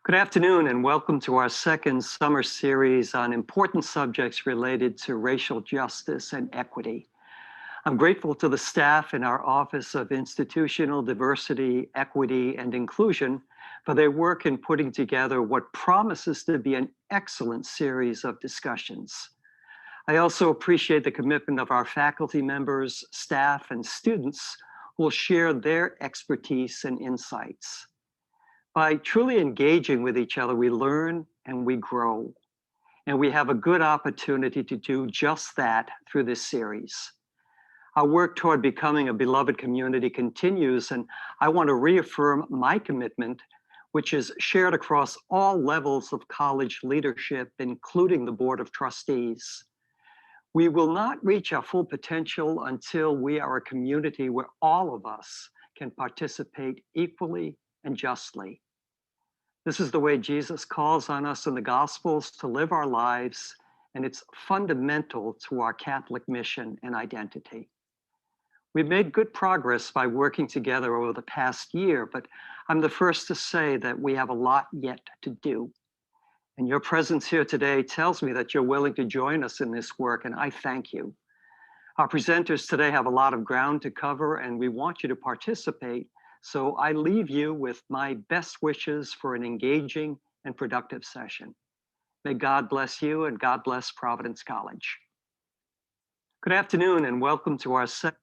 Good afternoon, and welcome to our second summer series on important subjects related to racial justice and equity. I'm grateful to the staff in our Office of Institutional Diversity, Equity, and Inclusion for their work in putting together what promises to be an excellent series of discussions. I also appreciate the commitment of our faculty members, staff, and students who will share their expertise and insights. By truly engaging with each other, we learn and we grow. And we have a good opportunity to do just that through this series. Our work toward becoming a beloved community continues, and I want to reaffirm my commitment, which is shared across all levels of college leadership, including the Board of Trustees. We will not reach our full potential until we are a community where all of us can participate equally and justly. This is the way Jesus calls on us in the Gospels to live our lives, and it's fundamental to our Catholic mission and identity. We've made good progress by working together over the past year, but I'm the first to say that we have a lot yet to do. And your presence here today tells me that you're willing to join us in this work, and I thank you. Our presenters today have a lot of ground to cover, and we want you to participate. So I leave you with my best wishes for an engaging and productive session. May God bless you, and God bless Providence College. Good afternoon, and welcome to our second.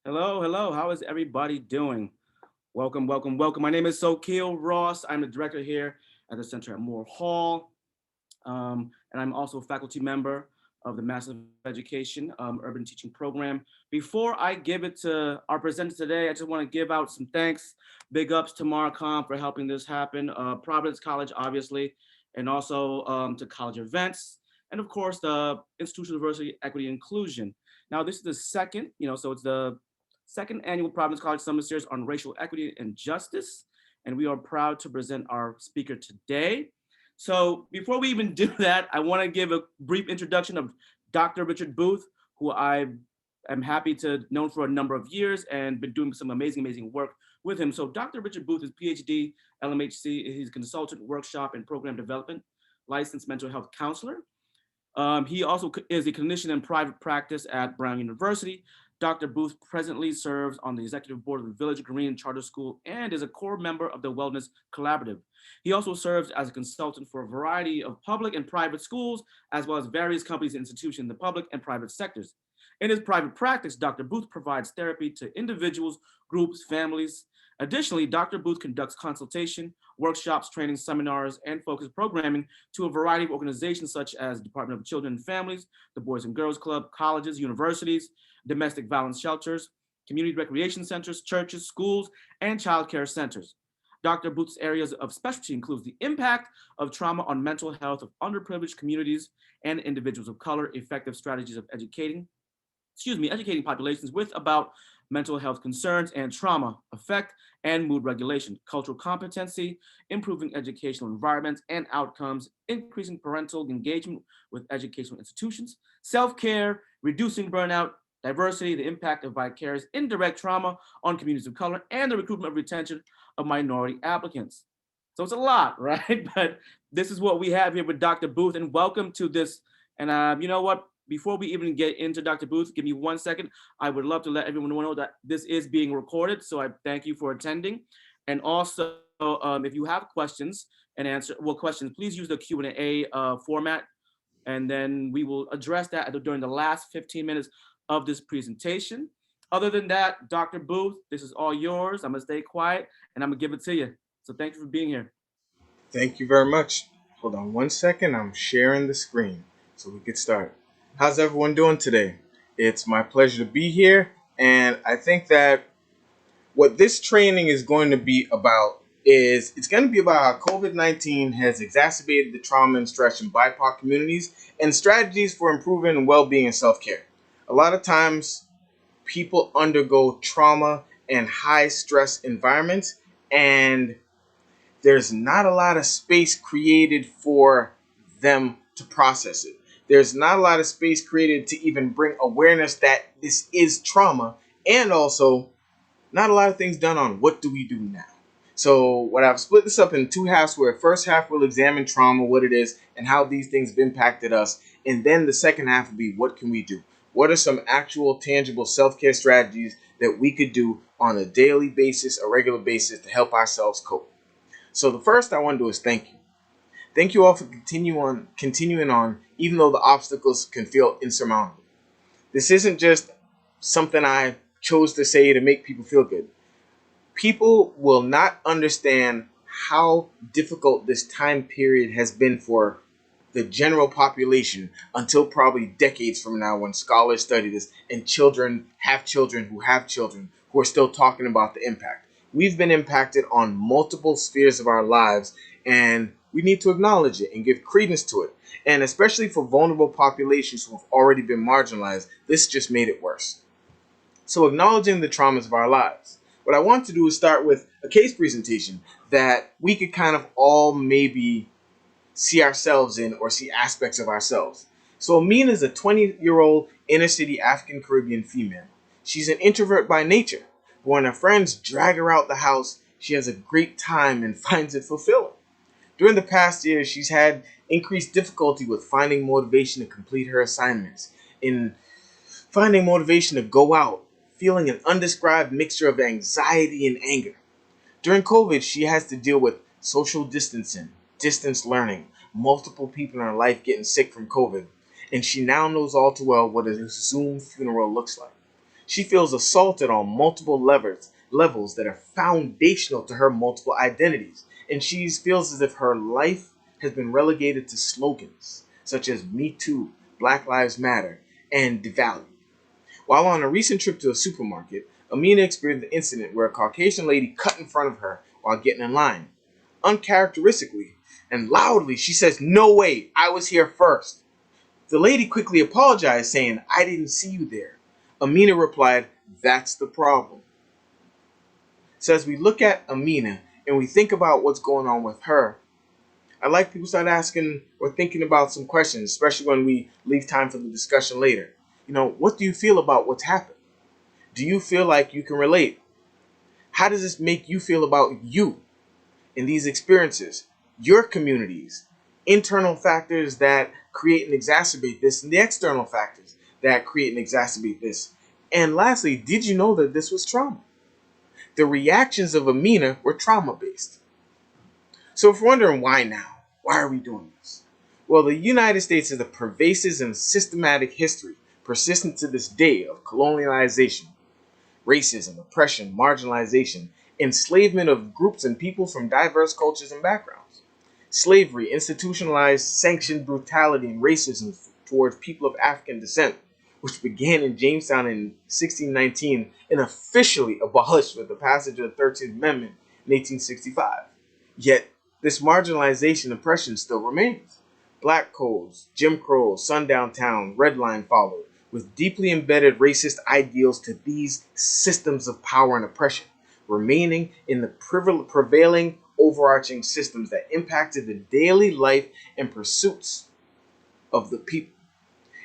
Hello. How is everybody doing? Welcome. My name is Sokil Ross. I'm the director here at the Center at Moore Hall. And I'm also a faculty member of the Master of Education Urban Teaching Program. Before I give it to our presenter today, I just want to give out some thanks. Big ups to Marcom for helping this happen, Providence College, obviously, and also to college events, and of course, the Institutional Diversity, Equity, and Inclusion. Now, this is the second, so it's the second annual Providence College Summer Series on Racial Equity and Justice, and we are proud to present our speaker today. So before we even do that, I want to give a brief introduction of Dr. Richard Booth, who I am happy to know for a number of years and been doing some amazing work with him. So Dr. Richard Booth is PhD, LMHC, he's a consultant, workshop, and program development, licensed mental health counselor. He also is a clinician in private practice at Brown University. Dr. Booth presently serves on the executive board of the Village Green Charter School and is a core member of the Wellness Collaborative. He also serves as a consultant for a variety of public and private schools, as well as various companies and institutions in the public and private sectors. In his private practice, Dr. Booth provides therapy to individuals, groups, families. Additionally, Dr. Booth conducts consultation, workshops, training, seminars, and focused programming to a variety of organizations such as the Department of Children and Families, the Boys and Girls Club, colleges, universities, domestic violence shelters, community recreation centers, churches, schools, and child care centers. Dr. Booth's areas of specialty includes the impact of trauma on mental health of underprivileged communities and individuals of color, effective strategies of educating populations with about mental health concerns and trauma, affect and mood regulation, cultural competency, improving educational environments and outcomes, increasing parental engagement with educational institutions, self-care, reducing burnout, diversity, the impact of vicarious indirect trauma on communities of color, and the recruitment and retention of minority applicants. So it's a lot, right? But this is what we have here with Dr. Booth, and welcome to this. And you know what? Before we even get into Dr. Booth, give me 1 second. I would love to let everyone know that this is being recorded, so I thank you for attending. And also, if you have questions, please use the Q&A format, and then we will address that during the last 15 minutes of this presentation. Other than that, Dr. Booth, this is all yours. I'm gonna stay quiet and I'm gonna give it to you. So thank you for being here. Thank you very much. Hold on 1 second. I'm sharing the screen so we get started. How's everyone doing today? It's my pleasure to be here. And I think that what this training is going to be about is it's going to be about how COVID-19 has exacerbated the trauma and stress in BIPOC communities and strategies for improving well-being and self-care. A lot of times people undergo trauma and high stress environments, and there's not a lot of space created for them to process it. There's not a lot of space created to even bring awareness that this is trauma, and also Not a lot of things done on what do we do now. So what I've split this up in two halves, where the first half will examine trauma, what it is, and how these things have impacted us. And then the second half will be what can we do? What are some actual tangible self-care strategies that we could do on a daily basis, a regular basis, to help ourselves cope? So the first I want to do is thank you. Thank you all for continuing on, even though the obstacles can feel insurmountable. This isn't just something I chose to say to make people feel good. People will not understand how difficult this time period has been for the general population until probably decades from now, when scholars study this and children who have children who are still talking about the impact. We've been impacted on multiple spheres of our lives, and we need to acknowledge it and give credence to it. And especially for vulnerable populations who have already been marginalized, this just made it worse. So acknowledging the traumas of our lives. What I want to do is start with a case presentation that we could kind of all maybe see ourselves in, or see aspects of ourselves. So Amina is a 20-year-old inner city African Caribbean female. She's an introvert by nature, but when her friends drag her out the house, she has a great time and finds it fulfilling. During the past year, she's had increased difficulty with finding motivation to complete her assignments, in finding motivation to go out, feeling an undescribed mixture of anxiety and anger. During COVID, she has to deal with social distancing, distance learning, multiple people in her life getting sick from COVID, and she now knows all too well what a Zoom funeral looks like. She feels assaulted on multiple levels that are foundational to her multiple identities, and she feels as if her life has been relegated to slogans such as Me Too, Black Lives Matter, and Devalued. While on a recent trip to a supermarket, Amina experienced an incident where a Caucasian lady cut in front of her while getting in line. Uncharacteristically and loudly, she says, "No way, I was here first." The lady quickly apologized, saying, "I didn't see you there." Amina replied, "That's the problem." So as we look at Amina and we think about what's going on with her, I'd like people to start asking or thinking about some questions, especially when we leave time for the discussion later. What do you feel about what's happened? Do you feel like you can relate? How does this make you feel about you in these experiences, your communities, internal factors that create and exacerbate this, and the external factors that create and exacerbate this? And lastly, did you know that this was trauma? The reactions of Amina were trauma-based. So if you're wondering why now, why are we doing this? Well, the United States has a pervasive and systematic history, persistent to this day, of colonialization, racism, oppression, marginalization, enslavement of groups and people from diverse cultures and backgrounds. Slavery, institutionalized, sanctioned brutality and racism towards people of African descent, which began in Jamestown in 1619 and officially abolished with the passage of the 13th Amendment in 1865. Yet, this marginalization and oppression still remains. Black codes, Jim Crow, Sundown Town, Red Line followed, with deeply embedded racist ideals to these systems of power and oppression, remaining in the prevailing overarching systems that impacted the daily life and pursuits of the people,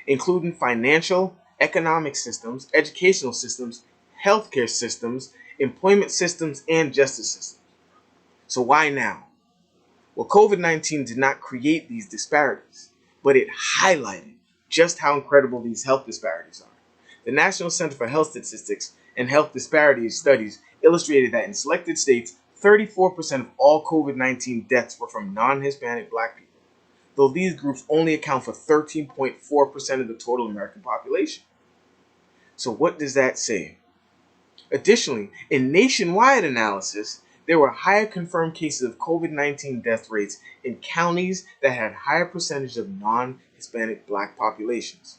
including financial, economic systems, educational systems, healthcare systems, employment systems, and justice systems. So why now? Well, COVID-19 did not create these disparities, but it highlighted just how incredible these health disparities are. The National Center for Health Statistics and Health Disparities studies illustrated that in selected states, 34% of all COVID-19 deaths were from non-Hispanic Black people, though these groups only account for 13.4% of the total American population. So what does that say? Additionally, in nationwide analysis, there were higher confirmed cases of COVID-19 death rates in counties that had higher percentage of non-Hispanic Black populations.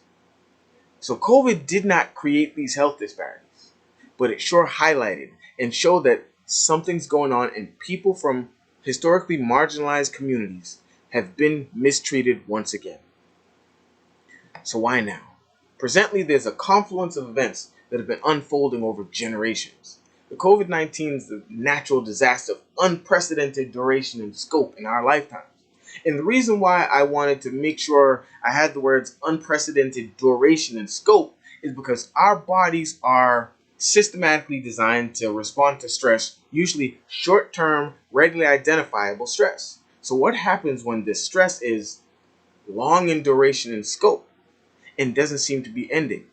So COVID did not create these health disparities, but it sure highlighted and showed that something's going on, and people from historically marginalized communities have been mistreated once again. So why now? Presently, there's a confluence of events that have been unfolding over generations. The COVID-19 is a natural disaster of unprecedented duration and scope in our lifetimes. And the reason why I wanted to make sure I had the words unprecedented duration and scope is because our bodies are systematically designed to respond to stress, usually short-term, readily identifiable stress. So what happens when this stress is long in duration and scope and doesn't seem to be ending?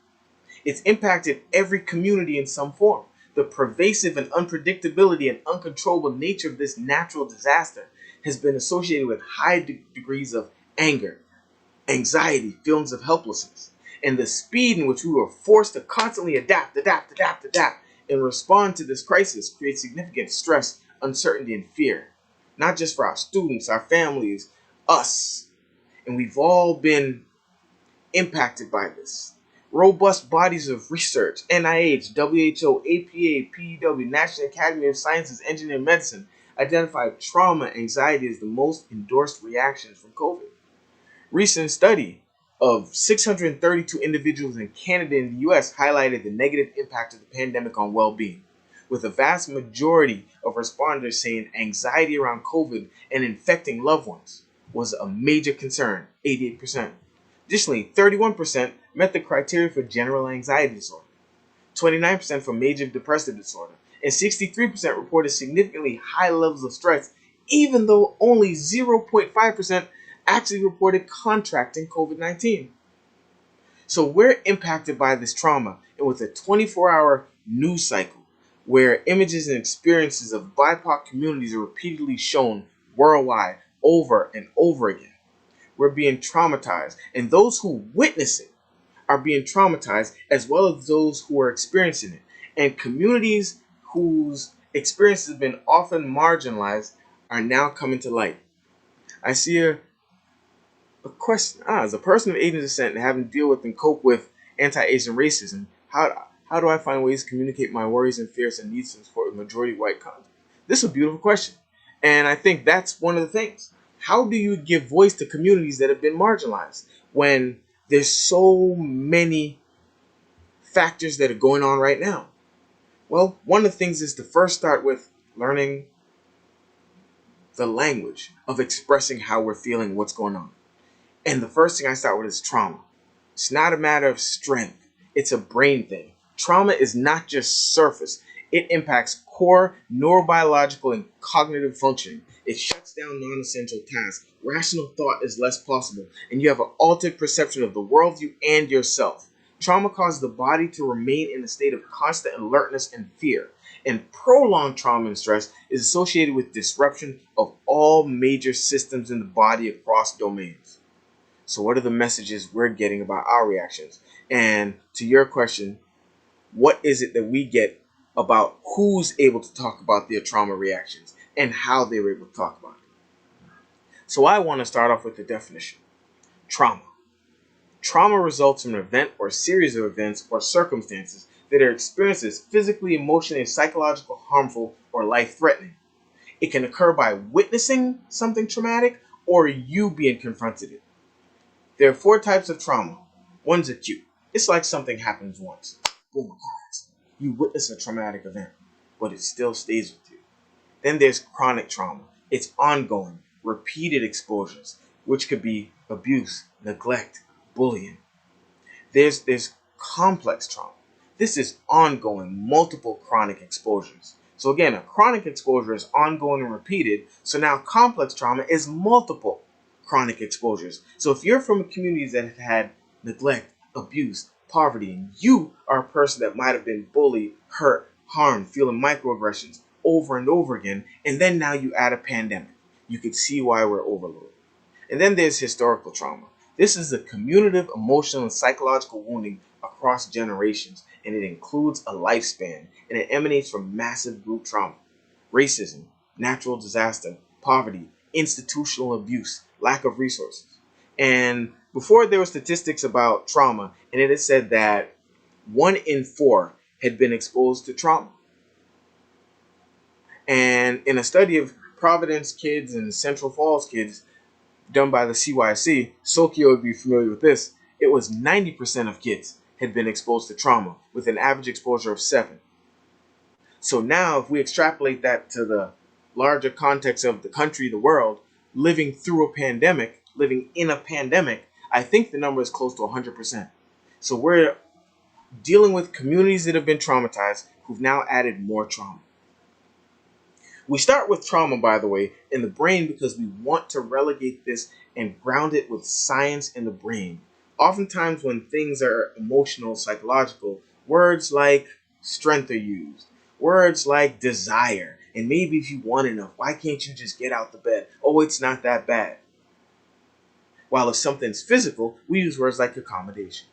It's impacted every community in some form. The pervasive and unpredictability and uncontrollable nature of this natural disaster has been associated with high degrees of anger, anxiety, feelings of helplessness, and the speed in which we were forced to constantly adapt, and respond to this crisis creates significant stress, uncertainty, and fear. Not just for our students, our families, us. And we've all been impacted by this. Robust bodies of research, NIH, WHO, APA, PEW, National Academy of Sciences, Engineering, Medicine, identified trauma anxiety as the most endorsed reactions from COVID. Recent study of 632 individuals in Canada and the US highlighted the negative impact of the pandemic on well-being, with a vast majority of responders saying anxiety around COVID and infecting loved ones was a major concern, 88%. Additionally, 31% met the criteria for general anxiety disorder, 29% for major depressive disorder, and 63% reported significantly high levels of stress, even though only 0.5% actually reported contracting COVID-19. So we're impacted by this trauma, and with a 24-hour news cycle where images and experiences of BIPOC communities are repeatedly shown worldwide over and over again, we're being traumatized, and those who witness it are being traumatized, as well as those who are experiencing it. And communities whose experiences have been often marginalized are now coming to light. I see a question. As a person of Asian descent and having to deal with and cope with anti-Asian racism, how do I find ways to communicate my worries and fears and needs to support a majority white content? This is a beautiful question. And I think that's one of the things. How do you give voice to communities that have been marginalized when there's so many factors that are going on right now? Well, one of the things is to first start with learning the language of expressing how we're feeling, what's going on. And the first thing I start with is trauma. It's not a matter of strength. It's a brain thing. Trauma is not just surface. It impacts core neurobiological and cognitive functioning. It shuts down non-essential tasks. Rational thought is less possible, and you have an altered perception of the worldview and yourself. Trauma causes the body to remain in a state of constant alertness and fear. And prolonged trauma and stress is associated with disruption of all major systems in the body across domains. So what are the messages we're getting about our reactions? And to your question, what is it that we get about who's able to talk about their trauma reactions and how they were able to talk about it? So I want to start off with the definition. Trauma. Trauma results from an event or series of events or circumstances that are experienced as physically, emotionally, and psychologically harmful or life-threatening. It can occur by witnessing something traumatic or you being confronted with it. There are 4 types of trauma. One's acute. It's like something happens once. Boom. You witness a traumatic event, but it still stays with you. Then there's chronic trauma. It's ongoing, repeated exposures, which could be abuse, neglect, bullying. There's complex trauma. This is ongoing, multiple chronic exposures. So again, a chronic exposure is ongoing and repeated. So now complex trauma is multiple chronic exposures. So if you're from communities that have had neglect, abuse, poverty, and you are a person that might have been bullied, hurt, harmed, feeling microaggressions over and over again, and then now you add a pandemic, you can see why we're overloaded. And then there's historical trauma. This is the cumulative emotional and psychological wounding across generations, and it includes a lifespan, and it emanates from massive group trauma, racism, natural disaster, poverty, institutional abuse, lack of resources. And before there were statistics about trauma, and it is said that 1 in 4 had been exposed to trauma. And in a study of Providence kids and Central Falls kids done by the CYC, Sokio would be familiar with this, it was 90% of kids had been exposed to trauma with an average exposure of 7. So now if we extrapolate that to the larger context of the country, the world, living in a pandemic, I think the number is close to 100%. So we're dealing with communities that have been traumatized who've now added more trauma. We start with trauma, by the way, in the brain because we want to relegate this and ground it with science in the brain. Oftentimes, when things are emotional, psychological, words like strength are used, words like desire, and maybe if you want enough, why can't you just get out the bed? Oh, it's not that bad. While if something's physical, we use words like accommodation.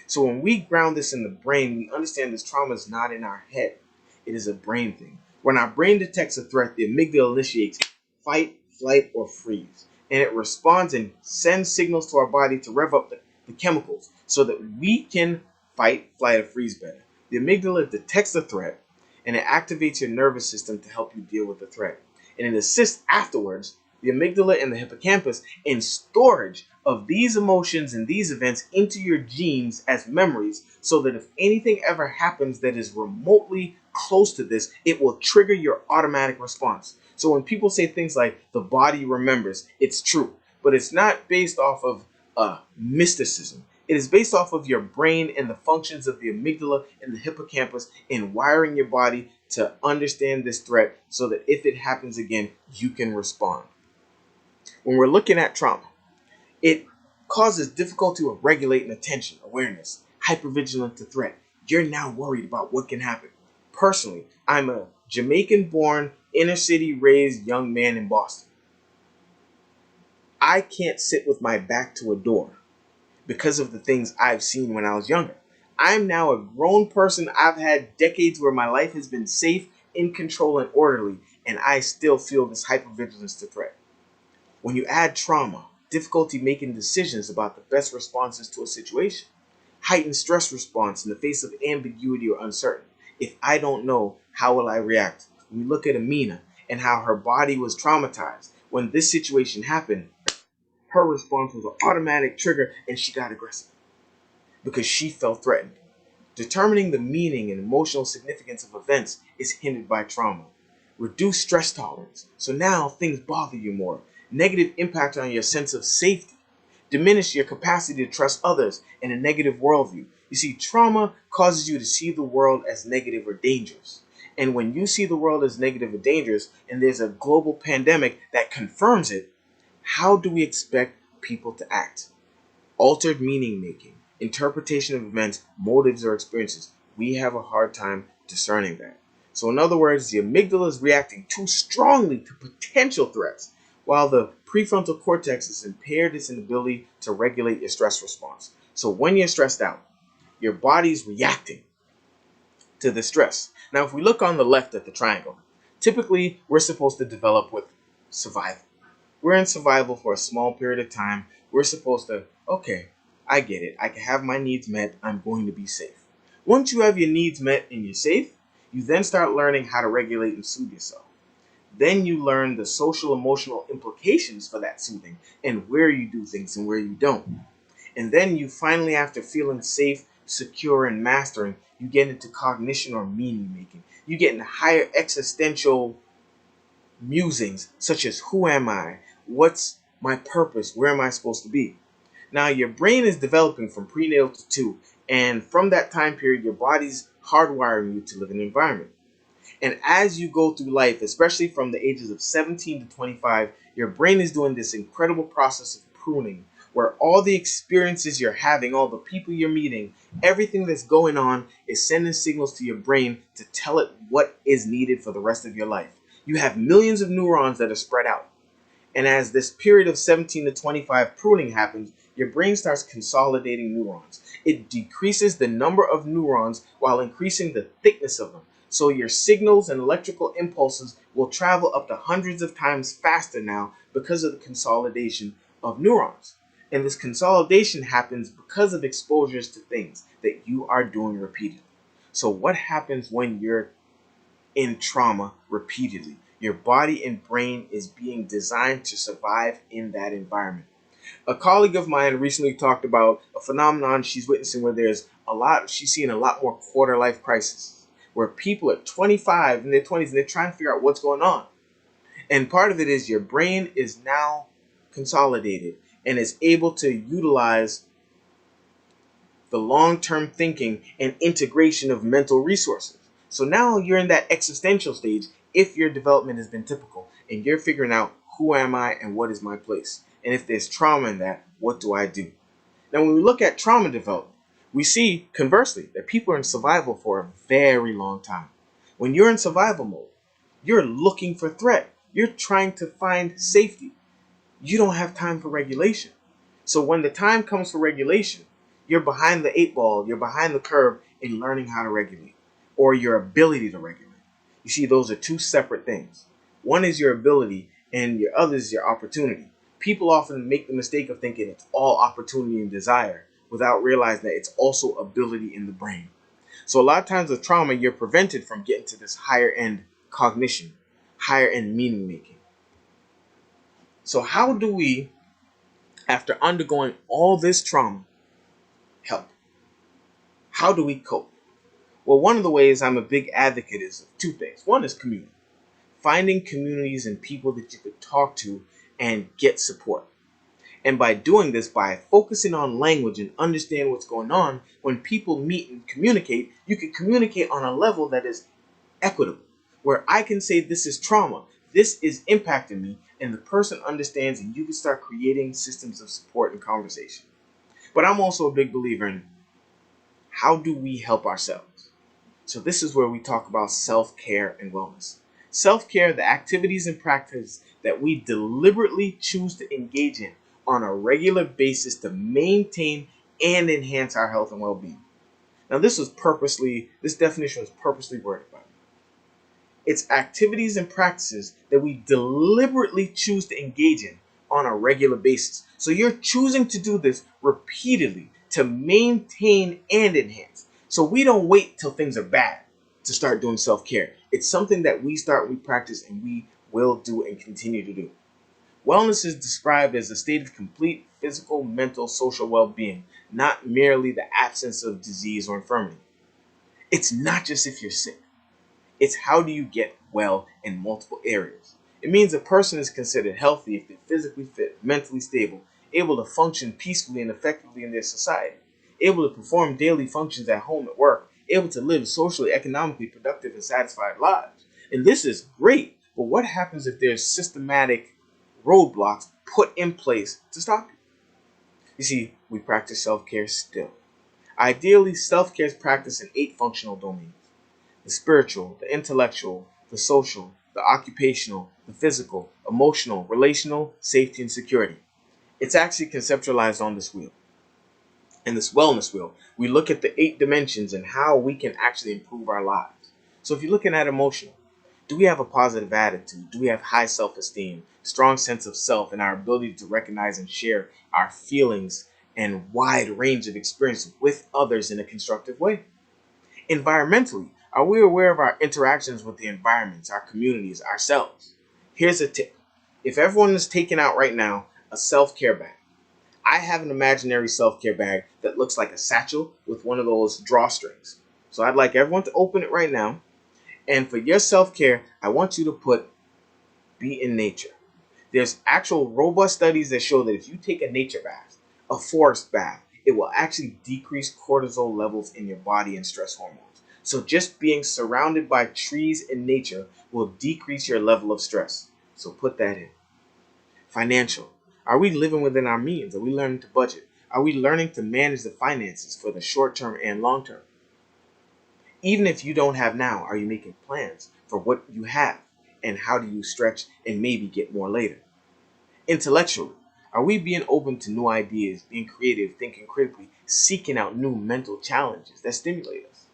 So when we ground this in the brain, we understand this trauma is not in our head. It is a brain thing. When our brain detects a threat, the amygdala initiates fight, flight, or freeze. And it responds and sends signals to our body to rev up the chemicals so that we can fight, flight, or freeze better. The amygdala detects the threat and it activates your nervous system to help you deal with the threat. And it assists afterwards the amygdala and the hippocampus in storage of these emotions and these events into your genes as memories so that if anything ever happens that is remotely close to this, it will trigger your automatic response. So when people say things like the body remembers, it's true, but it's not based off of mysticism. It is based off of your brain and the functions of the amygdala and the hippocampus in wiring your body to understand this threat so that if it happens again, you can respond. When we're looking at trauma, it causes difficulty with regulating attention, awareness, hypervigilant to threat. You're now worried about what can happen. Personally, I'm a Jamaican-born, inner-city raised young man in Boston. I can't sit with my back to a door because of the things I've seen when I was younger. I'm now a grown person. I've had decades where my life has been safe, in control, and orderly, and I still feel this hypervigilance to threat. When you add trauma, difficulty making decisions about the best responses to a situation, heightened stress response in the face of ambiguity or uncertainty. If I don't know, how will I react? We look at Amina and how her body was traumatized. When this situation happened, her response was an automatic trigger and she got aggressive because she felt threatened. Determining the meaning and emotional significance of events is hindered by trauma. Reduce stress tolerance. So now things bother you more. Negative impact on your sense of safety. Diminish your capacity to trust others in a negative worldview. You see, trauma causes you to see the world as negative or dangerous. And when you see the world as negative or dangerous, and there's a global pandemic that confirms it, how do we expect people to act? Altered meaning making, interpretation of events, motives, or experiences. We have a hard time discerning that. So in other words, the amygdala is reacting too strongly to potential threats, while the prefrontal cortex is impaired its ability to regulate your stress response. So when you're stressed out, your body's reacting to the stress. Now, if we look on the left at the triangle, typically we're supposed to develop with survival. We're in survival for a small period of time. We're supposed to, okay, I get it. I can have my needs met. I'm going to be safe. Once you have your needs met and you're safe, you then start learning how to regulate and soothe yourself. Then you learn the social emotional implications for that soothing and where you do things and where you don't. And then you finally, after feeling safe, secure, and mastering, you get into cognition or meaning making. You get into higher existential musings such as who am I? What's my purpose? Where am I supposed to be? Now, your brain is developing from prenatal to 2, and from that time period, your body's hardwiring you to live in an environment. And as you go through life, especially from the ages of 17 to 25, your brain is doing this incredible process of pruning where all the experiences you're having, all the people you're meeting, everything that's going on is sending signals to your brain to tell it what is needed for the rest of your life. You have millions of neurons that are spread out. And as this period of 17 to 25 pruning happens, your brain starts consolidating neurons. It decreases the number of neurons while increasing the thickness of them. So your signals and electrical impulses will travel up to hundreds of times faster now because of the consolidation of neurons. And this consolidation happens because of exposures to things that you are doing repeatedly. So what happens when you're in trauma repeatedly? Your body and brain is being designed to survive in that environment. A colleague of mine recently talked about a phenomenon she's witnessing where she's seeing a lot more quarter life crisis, where people at 25 in their 20s and they're trying to figure out what's going on. And part of it is your brain is now consolidated and is able to utilize the long-term thinking and integration of mental resources. So now you're in that existential stage if your development has been typical and you're figuring out who am I and what is my place. And if there's trauma in that, what do I do? Now, when we look at trauma development, we see, conversely, that people are in survival for a very long time. When you're in survival mode, you're looking for threat. You're trying to find safety. You don't have time for regulation. So when the time comes for regulation, you're behind the 8 ball, you're behind the curve in learning how to regulate, or your ability to regulate. You see, those are two separate things. One is your ability, and your other is your opportunity. People often make the mistake of thinking it's all opportunity and desire without realizing that it's also ability in the brain. So a lot of times with trauma, you're prevented from getting to this higher end cognition, higher end meaning making. So how do we, after undergoing all this trauma, help? How do we cope? Well, one of the ways I'm a big advocate is two things. One is community. Finding communities and people that you could talk to and get support. And by doing this, by focusing on language and understand what's going on, when people meet and communicate, you can communicate on a level that is equitable, where I can say this is trauma, this is impacting me, and the person understands, and you can start creating systems of support and conversation. But I'm also a big believer in how do we help ourselves? So this is where we talk about self-care and wellness. Self-care, the activities and practices that we deliberately choose to engage in on a regular basis to maintain and enhance our health and well-being. Now this definition was purposely worded by me. It's activities and practices that we deliberately choose to engage in on a regular basis. So you're choosing to do this repeatedly to maintain and enhance. So we don't wait till things are bad to start doing self-care. It's something that we practice, and we will do and continue to do. Wellness is described as a state of complete physical, mental, social well-being, not merely the absence of disease or infirmity. It's not just if you're sick. It's how do you get well in multiple areas. It means a person is considered healthy if they're physically fit, mentally stable, able to function peacefully and effectively in their society, able to perform daily functions at home, at work, able to live socially, economically productive and satisfied lives. And this is great, but what happens if there's systematic roadblocks put in place to stop you? You see, we practice self-care still. Ideally, self-care is practiced in 8 functional domains: the spiritual, the intellectual, the social, the occupational, the physical, emotional, relational, safety, and security. It's actually conceptualized on this wheel. In this wellness wheel, we look at the 8 dimensions and how we can actually improve our lives. So if you're looking at emotional, do we have a positive attitude? Do we have high self-esteem, strong sense of self, and our ability to recognize and share our feelings and wide range of experience with others in a constructive way? Environmentally, are we aware of our interactions with the environments, our communities, ourselves? Here's a tip. If everyone is taking out right now a self-care bag, I have an imaginary self-care bag that looks like a satchel with one of those drawstrings. So I'd like everyone to open it right now. And for your self-care, I want you to be in nature. There's actual robust studies that show that if you take a nature bath, a forest bath, it will actually decrease cortisol levels in your body and stress hormones. So just being surrounded by trees and nature will decrease your level of stress. So put that in. Financial. Are we living within our means? Are we learning to budget? Are we learning to manage the finances for the short term and long term? Even if you don't have now, are you making plans for what you have? And how do you stretch and maybe get more later? Intellectually, are we being open to new ideas, being creative, thinking critically, seeking out new mental challenges that stimulate us?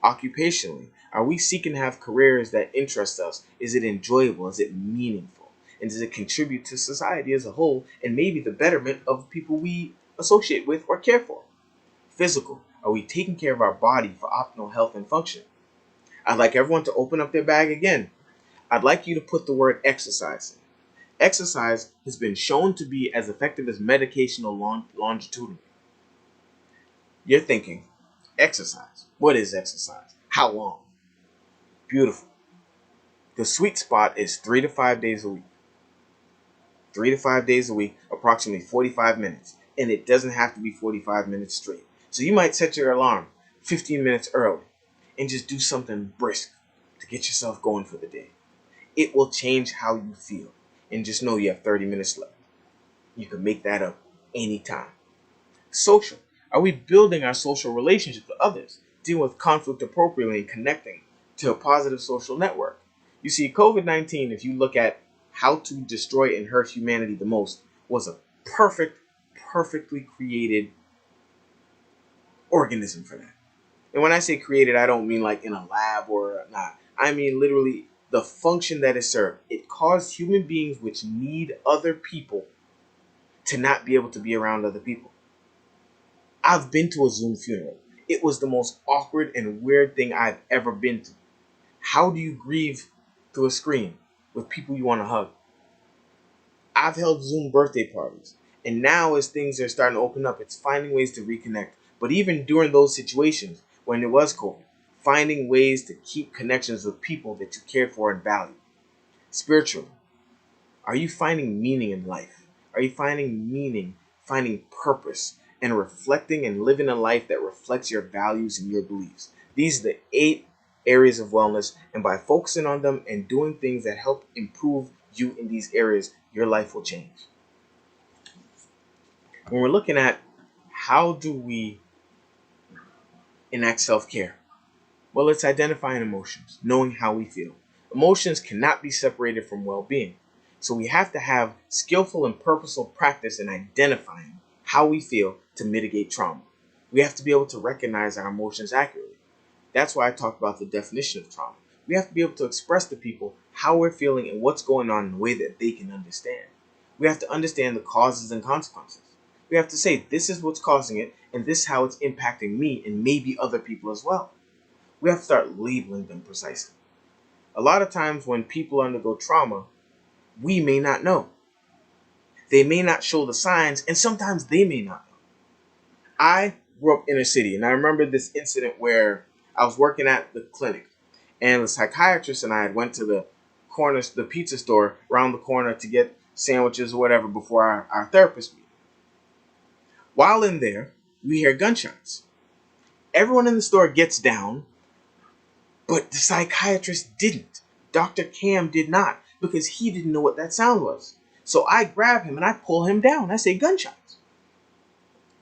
Occupationally, are we seeking to have careers that interest us? Is it enjoyable? Is it meaningful? And does it contribute to society as a whole and maybe the betterment of people we associate with or care for? Physical, are we taking care of our body for optimal health and function? I'd like everyone to open up their bag again. I'd like you to put the word exercise in. Exercise has been shown to be as effective as medication or longitudinally. You're thinking, exercise. What is exercise? How long? Beautiful. The sweet spot is 3 to 5 days a week. 3 to 5 days a week, approximately 45 minutes. And it doesn't have to be 45 minutes straight. So you might set your alarm 15 minutes early and just do something brisk to get yourself going for the day. It will change how you feel. And just know you have 30 minutes left. You can make that up anytime. Social. Are we building our social relationships with others, dealing with conflict appropriately, and connecting to a positive social network? You see, COVID-19, if you look at how to destroy and hurt humanity the most, was a perfectly created organism for that. And when I say created, I don't mean like in a lab or not. I mean literally the function that it served. It caused human beings which need other people to not be able to be around other people. I've been to a Zoom funeral. It was the most awkward and weird thing I've ever been to. How do you grieve through a screen with people you want to hug? I've held Zoom birthday parties. And now as things are starting to open up, it's finding ways to reconnect. But even during those situations, when it was COVID, finding ways to keep connections with people that you cared for and valued. Spiritually, are you finding meaning in life? Are you finding meaning, finding purpose, and reflecting and living a life that reflects your values and your beliefs? These are the 8 areas of wellness, and by focusing on them and doing things that help improve you in these areas, your life will change. When we're looking at how do we enact self-care, well, it's identifying emotions, knowing how we feel. Emotions cannot be separated from well-being. So we have to have skillful and purposeful practice in identifying how we feel to mitigate trauma. We have to be able to recognize our emotions accurately. That's why I talked about the definition of trauma. We have to be able to express to people how we're feeling and what's going on in a way that they can understand. We have to understand the causes and consequences. We have to say, this is what's causing it, and this is how it's impacting me and maybe other people as well. We have to start labeling them precisely. A lot of times when people undergo trauma, we may not know. They may not show the signs, and sometimes they may not know. I grew up in a city, and I remember this incident where I was working at the clinic, and the psychiatrist and I had went to the pizza store around the corner to get sandwiches or whatever before our therapist meeting. While in there, we hear gunshots. Everyone in the store gets down, but the psychiatrist didn't. Dr. Cam did not, because he didn't know what that sound was. So I grab him and I pull him down. I say, gunshots.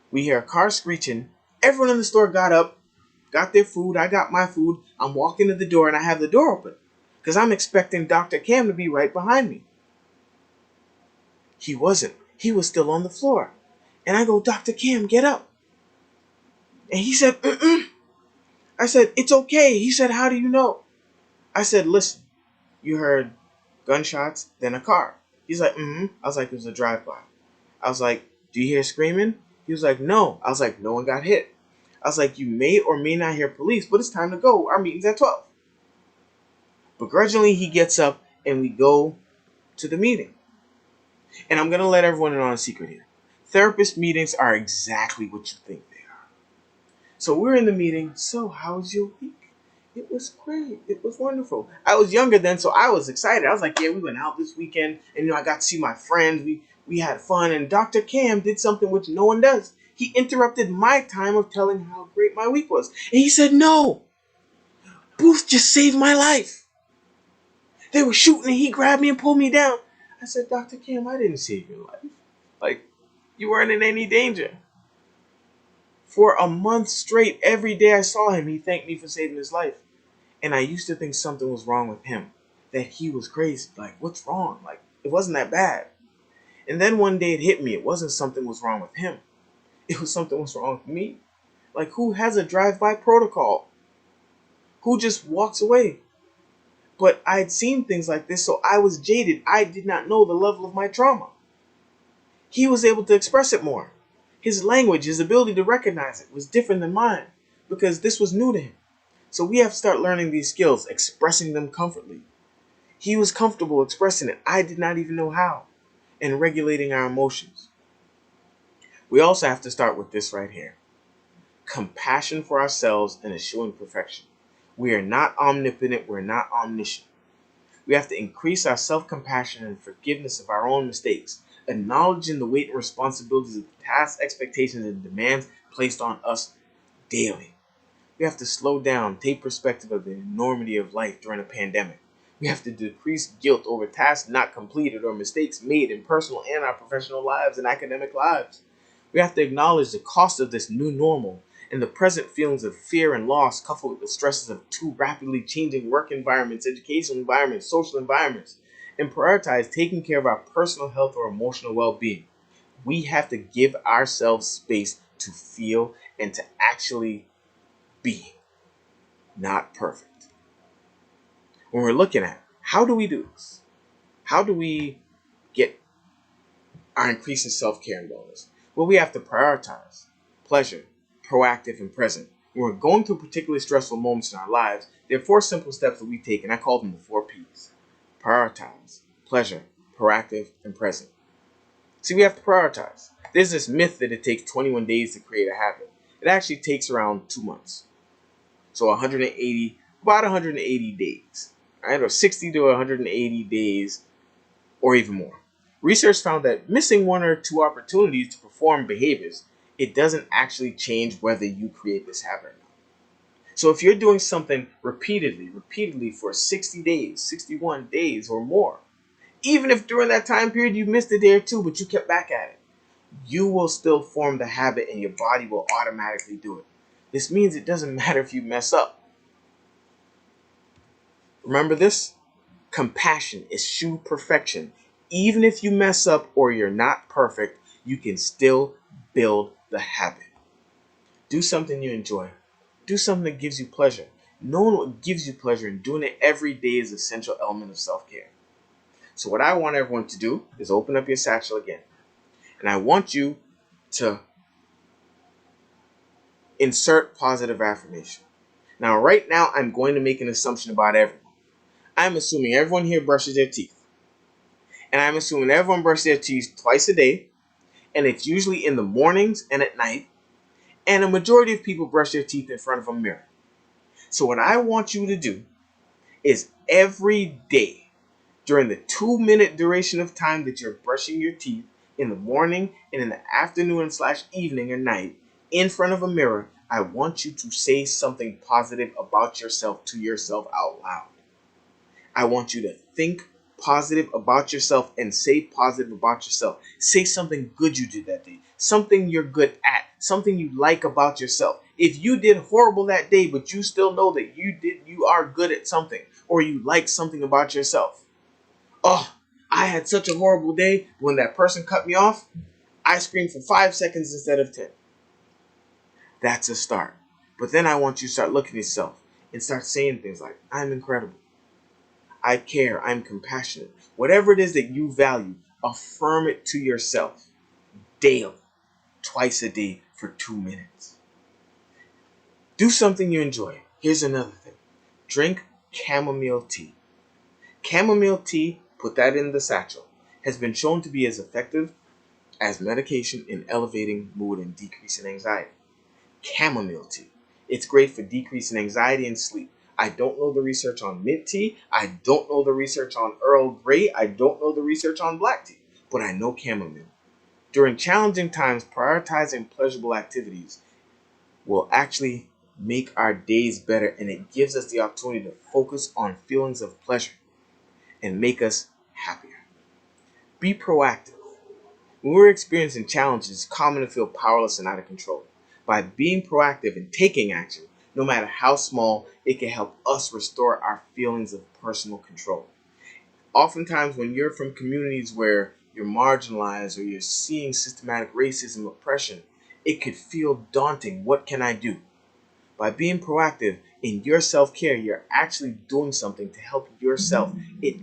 We hear a car screeching. Everyone in the store got up, got their food. I got my food. I'm walking to the door and I have the door open because I'm expecting Dr. Cam to be right behind me. He wasn't. He was still on the floor. And I go, Dr. Cam, get up. And he said, I said, it's okay. He said, how do you know? I said, listen, you heard gunshots, then a car. He's like, I was like, it was a drive-by. I was like, do you hear screaming? He was like, no. I was like, no one got hit. I was like, you may or may not hear police, but it's time to go. Our meeting's at 12. Begrudgingly, he gets up and we go to the meeting. And I'm going to let everyone in on a secret here. Therapist meetings are exactly what you think they are. So we're in the meeting. So how was your week? It was great. It was wonderful. I was younger then, so I was excited. I was like, yeah, we went out this weekend, and I got to see my friends. We had fun, and Dr. Cam did something which no one does. He interrupted my time of telling how great my week was. And he said, no, Booth just saved my life. They were shooting, and he grabbed me and pulled me down. I said, Dr. Cam, I didn't save your life. Like, you weren't in any danger. For a month straight, every day I saw him, he thanked me for saving his life. And I used to think something was wrong with him, that he was crazy. Like, what's wrong? Like, it wasn't that bad. And then one day it hit me. It wasn't something was wrong with him. It was something was wrong with me. Like, who has a drive-by protocol? Who just walks away? But I'd seen things like this, so I was jaded. I did not know the level of my trauma. He was able to express it more. His language, his ability to recognize it was different than mine because this was new to him. So we have to start learning these skills, expressing them comfortably. He was comfortable expressing it. I did not even know how. And regulating our emotions. We also have to start with this right here. Compassion for ourselves and eschewing perfection. We are not omnipotent. We're not omniscient. We have to increase our self-compassion and forgiveness of our own mistakes, acknowledging the weight and responsibilities of the tasks, expectations, and demands placed on us daily. We have to slow down, take perspective of the enormity of life during a pandemic. We have to decrease guilt over tasks not completed or mistakes made in personal and our professional lives and academic lives. We have to acknowledge the cost of this new normal and the present feelings of fear and loss coupled with the stresses of two rapidly changing work environments, educational environments, social environments, and prioritize taking care of our personal health or emotional well-being. We have to give ourselves space to feel and to actually be, not perfect. When we're looking at how do we do this? How do we get our increase in self-care and wellness? Well, we have to prioritize pleasure, proactive, and present. When we're going through particularly stressful moments in our lives, there are 4 simple steps that we take, and I call them the 4 P's. Prioritize, pleasure, proactive, and present. See, we have to prioritize. There's this myth that it takes 21 days to create a habit. It actually takes around 2 months. So about 180 days, right? Or 60 to 180 days or even more. Research found that missing 1 or 2 opportunities to perform behaviors, it doesn't actually change whether you create this habit or not. So if you're doing something repeatedly for 60 days, 61 days or more, even if during that time period you missed a day or 2, but you kept back at it, you will still form the habit and your body will automatically do it. This means it doesn't matter if you mess up. Remember this? Compassion eschews perfection. Even if you mess up or you're not perfect, you can still build the habit. Do something you enjoy. Do something that gives you pleasure. Knowing what gives you pleasure and doing it every day is an essential element of self-care. So what I want everyone to do is open up your satchel again. And I want you to insert positive affirmation. Now, right now, I'm going to make an assumption about everyone. I'm assuming everyone here brushes their teeth. And I'm assuming everyone brushes their teeth twice a day. And it's usually in the mornings and at night. And a majority of people brush their teeth in front of a mirror. So what I want you to do is every day, during the 2-minute duration of time that you're brushing your teeth, in the morning and in the afternoon/evening or night, in front of a mirror, I want you to say something positive about yourself to yourself out loud. I want you to think positive about yourself and say positive about yourself. Say something good you did that day, something you're good at, something you like about yourself. If you did horrible that day, but you still know that you are good at something, or you like something about yourself. Oh, I had such a horrible day when that person cut me off. I screamed for 5 seconds instead of 10. That's a start. But then I want you to start looking at yourself and start saying things like, I'm incredible. I care. I'm compassionate. Whatever it is that you value, affirm it to yourself daily, twice a day for 2 minutes. Do something you enjoy. Here's another thing. Drink chamomile tea. Chamomile tea, put that in the satchel, has been shown to be as effective as medication in elevating mood and decreasing anxiety. Chamomile tea. It's great for decreasing anxiety and sleep. I don't know the research on mint tea. I don't know the research on Earl Grey. I don't know the research on black tea, but I know chamomile. During challenging times, prioritizing pleasurable activities will actually make our days better, and it gives us the opportunity to focus on feelings of pleasure and make us happier. Be proactive. When we're experiencing challenges, it's common to feel powerless and out of control. By being proactive and taking action, no matter how small, it can help us restore our feelings of personal control. Oftentimes, when you're from communities where you're marginalized or you're seeing systematic racism, oppression, it could feel daunting. What can I do? By being proactive in your self-care, you're actually doing something to help yourself. It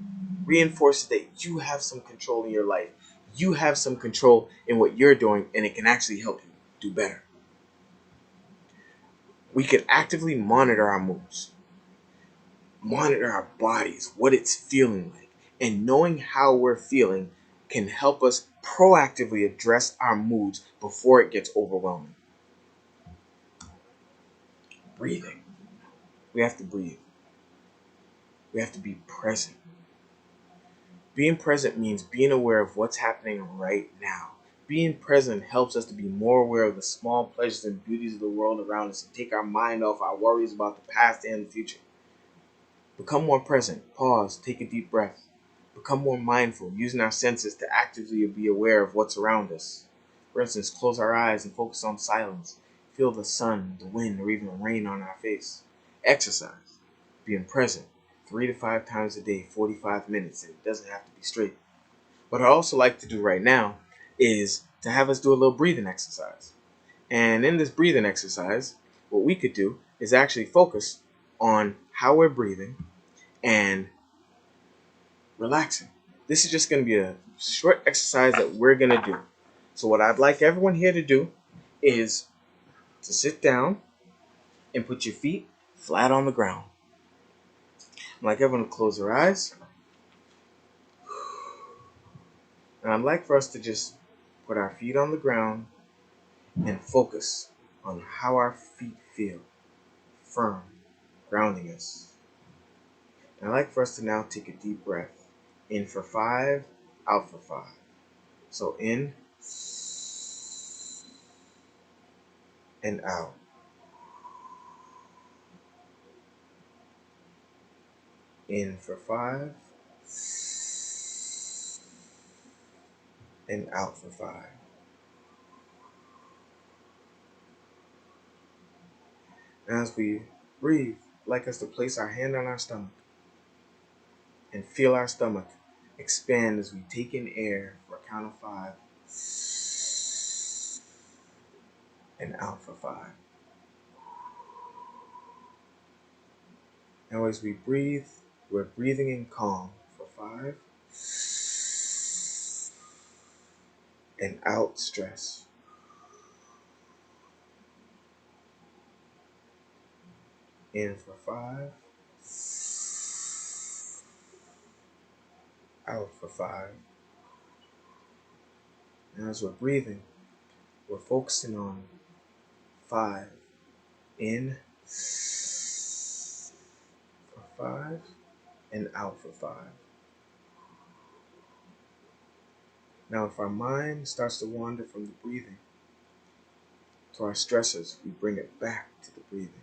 reinforces that you have some control in your life. You have some control in what you're doing, and it can actually help you do better. We can actively monitor our moods, monitor our bodies, what it's feeling like, and knowing how we're feeling can help us proactively address our moods before it gets overwhelming. Breathing. We have to breathe. We have to be present. Being present means being aware of what's happening right now. Being present helps us to be more aware of the small pleasures and beauties of the world around us and take our mind off our worries about the past and the future. Become more present. Pause. Take a deep breath. Become more mindful, using our senses to actively be aware of what's around us. For instance, close our eyes and focus on silence. Feel the sun, the wind, or even the rain on our face. Exercise. Being present 3 to 5 times a day, 45 minutes, and it doesn't have to be straight. What I also like to do right now is to have us do a little breathing exercise. And in this breathing exercise, what we could do is actually focus on how we're breathing and relaxing. This is just going to be a short exercise that we're going to do. So what I'd like everyone here to do is to sit down and put your feet flat on the ground. I'd like everyone to close their eyes. And I'd like for us to just put our feet on the ground and focus on how our feet feel, firm, grounding us. And I'd like for us to now take a deep breath. In for 5, out for 5. So in and out. In for 5 and out for 5. And as we breathe, I'd like us to place our hand on our stomach and feel our stomach expand as we take in air for a count of 5 and out for 5. Now as we breathe, we're breathing in calm for 5 and out stress. In for 5, out for 5. And as we're breathing, we're focusing on 5 in for 5 and out for 5. Now if our mind starts to wander from the breathing to our stressors, we bring it back to the breathing.